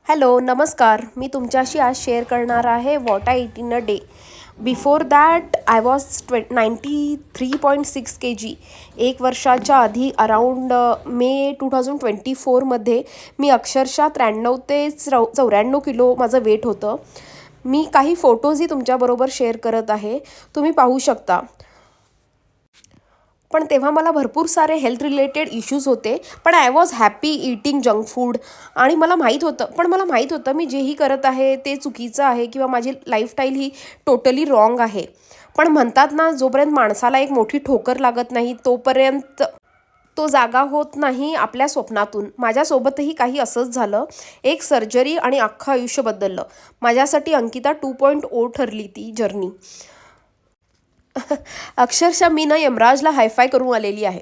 Hello नमस्कार. मी तुमच्याशी आज शेअर करणार आहे what I eat in a day. Before that I was 93.6 kg. एक वर्षाच्या आधी अराऊंड मे 2024मध्ये मी अक्षरशः 93 ते 94 किलो माझं वेट होतं. मी काही फोटोजही तुमच्याबरोबर शेअर करत आहे, तुम्ही पाहू शकता. पण तेव्हा मला भरपूर सारे हेल्थ रिलेटेड इश्यूज होते, पण I was happy eating junk food. आणि मला माहीत होतं मी जेही करत आहे ते चुकीचं आहे किंवा माझी लाईफस्टाईल ही टोटली रॉंग आहे. पण म्हणतात ना, जोपर्यंत माणसाला एक मोठी ठोकर लागत नाही तोपर्यंत तो जागा होत नाही आपल्या स्वप्नातून. माझ्यासोबतही काही असंच झालं. एक सर्जरी आणि अख्खं आयुष्य बदललं. माझ्यासाठी अंकिता 2.0 ठरली ती जर्नी. अक्षरशः मी ना यमराजला हायफाय करून आलेली आहे.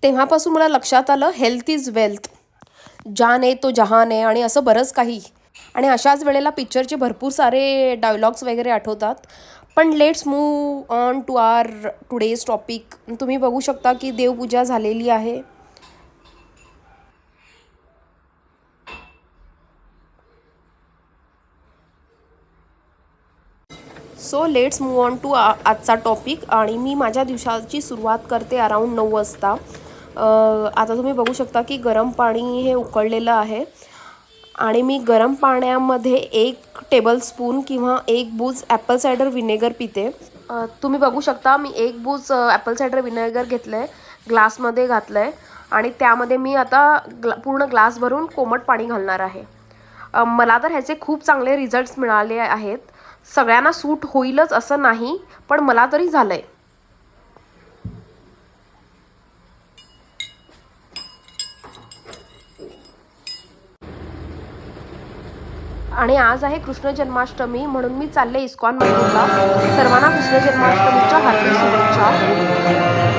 तेव्हापासून मला लक्षात आलं हेल्थ इज वेल्थ. जान आहे तो जहान आहे आणि असं बरंच काही. आणि अशाच वेळेला पिक्चरचे भरपूर सारे डायलॉग्स वगैरे आठवतात. पण let's move on to our today's topic. तुम्ही बघू शकता की देवपूजा झालेली आहे. So let's move on to आजचा टॉपिक. आणि मी माझ्या दिवसाची सुरुवात करते अराऊंड 9 वाजता. आता तुम्ही बघू शकता की गरम पाणी हे उकळलेलं आहे आणि मी गरम पाण्यामध्ये 1 टेबलस्पून किंवा 1 बूज ॲपल सायडर व्हिनेगर पिते. तुम्ही बघू शकता मी 1 बूज ॲपल सायडर व्हिनेगर घेतलं आहे, ग्लासमध्ये घातलं आहे आणि त्यामध्ये मी आता पूर्ण ग्लास भरून कोमट पाणी घालणार आहे. मला तर ह्याचे खूप चांगले रिझल्ट्स मिळाले आहेत. सगळ्यांना सूट होईलच असं नाही, पण मला तरी झालं आहे. आणि आज आहे कृष्ण जन्माष्टमी, म्हणून मी चालले इस्कॉन मंदिरला. सर्वांना कृष्ण जन्माष्टमीच्या हार्दिक शुभेच्छा.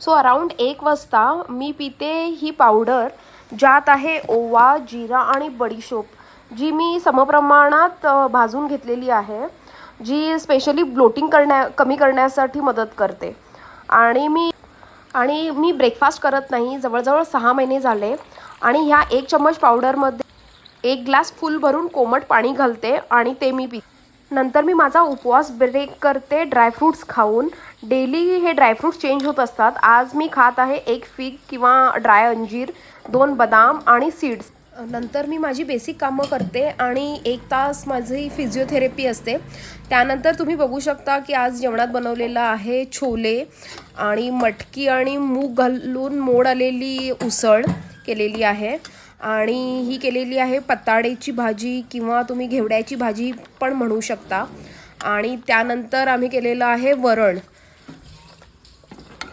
सो अराऊंड 1 वाजता मी पिते ही पावडर, ज्यात आहे ओवा, जिरा आणि बडीशोप, जी मी समप्रमाणात भाजून घेतलेली आहे, जी स्पेशली ब्लोटिंग कमी करण्यासाठी मदत करते. आणि मी ब्रेकफास्ट करत नाही जवळजवळ 6 महिने झाले. आणि ह्या 1 चम्मच पावडरमध्ये 1 ग्लास फुल भरून कोमट पाणी घालते आणि ते मी पिते. नंतर मी माझा उपवास ब्रेक करते ड्रायफ्रूट्स खाऊन. डेली हे ड्रायफ्रूट्स चेंज होत असतात. आज मी खात आहे 1 फिग किंवा ड्राय अंजीर, 2 बदाम आणि सीड्स. नंतर मी माझी बेसिक कामं करते आणि 1 तास माझी फिजिओथेरपी असते. त्यानंतर तुम्ही बघू शकता की आज जेवणात बनवलेलं आहे छोले आणि मटकी आणि मूग घालून मोड आलेली उसळ केलेली आहे. आणि ही केलेली आहे पताड्याची भाजी किंवा तुम्ही घेवड्याची भाजी पण म्हणू शकता. आणि त्यानंतर आम्ही केलेलं आहे वरण.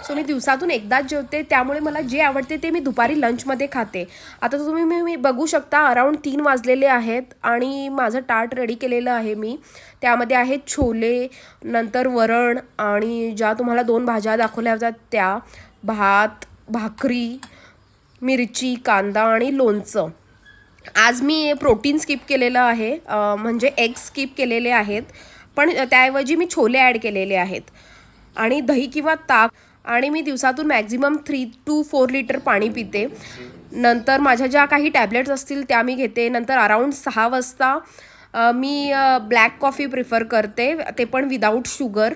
सो मी दिवसातून एकदाच जेवते, त्यामुळे मला जे आवडते ते मी दुपारी लंचमध्ये खाते. आता तुम्ही मी बघू शकता अराऊंड 3 वाजलेले आहेत आणि माझं ताट रेडी केलेलं आहे मी. त्यामध्ये आहेत छोले, नंतर वरण आणि ज्या तुम्हाला 2 भाज्या दाखवल्या होत्या त्या, भात, भाकरी, मिरची, कांदा आणि लोणचं. आज मी प्रोटीन स्किप केलेलं आहे, म्हणजे एग स्किप केलेले आहेत, पण त्याऐवजी मी छोले ॲड केलेले आहेत आणि दही किंवा ताक. आणि मी दिवसातून मॅक्झिमम 3 to 4 लिटर पाणी पिते. नंतर माझ्या ज्या काही टॅबलेट्स असतील त्या मी घेते. नंतर अराऊंड 6 वाजता मी ब्लॅक कॉफी प्रिफर करते, ते पण without sugar.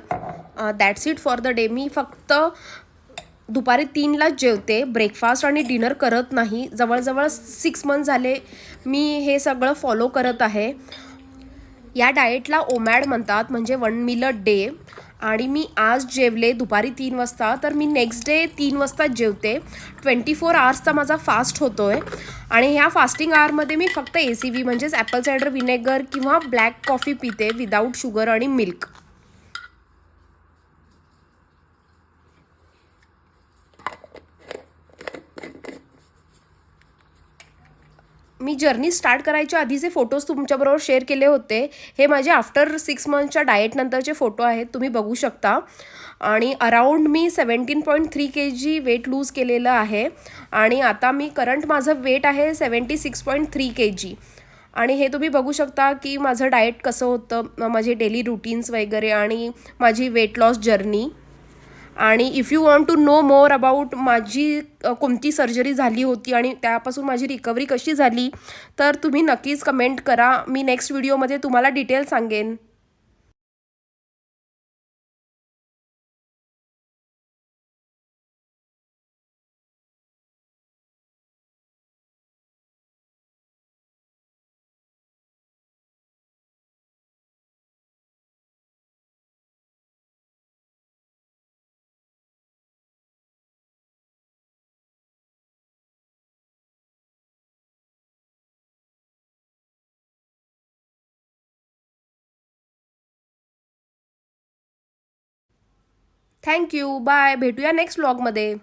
That's it for the day. मी फक्त दुपारी 3लाच जेवते, ब्रेकफास्ट आणि डिनर करत नाही. जवळजवळ 6 मंथ झाले मी हे सगळं फॉलो करत आहे. या डाएटला ओमॅड म्हणतात, म्हणजे 1 मील अ डे. आणि मी आज जेवले दुपारी 3 वाजता, तर मी नेक्स्ट डे 3 वाजताच जेवते. 24 आवर्सचा माझा फास्ट होतो आहे. आणि ह्या फास्टिंग आवरमध्ये मी फक्त ACV म्हणजेच ॲपल सायडर व्हिनेगर किंवा ब्लॅक कॉफी पिते विदाऊट शुगर आणि मिल्क. मी जर्नी स्टार्ट करायच्या आधीचे फोटोज तुमच्याबरोबर शेअर केले होते. हे माझे आफ्टर 6 मंथच्या डाएटनंतरचे फोटो आहेत, तुम्ही बघू शकता. आणि अराऊंड मी 17.3 kg वेट लूज केलेलं आहे. आणि आता मी करंट माझं वेट आहे 76.3 kg. आणि हे तुम्ही बघू शकता की माझं डाएट कसं होतं, माझे डेली रुटीन्स वगैरे आणि माझी वेट लॉस जर्नी. आणि if you want to know more about माझी कोणती सर्जरी झाली होती आणि त्यापासून माझी रिकव्हरी कशी झाली, तर तुम्ही नक्कीच कमेंट करा. मी नेक्स्ट व्हिडिओमध्ये तुम्हाला डिटेल सांगेन. Thank you, bye. भेटूया नेक्स्ट व्लॉगमध्ये.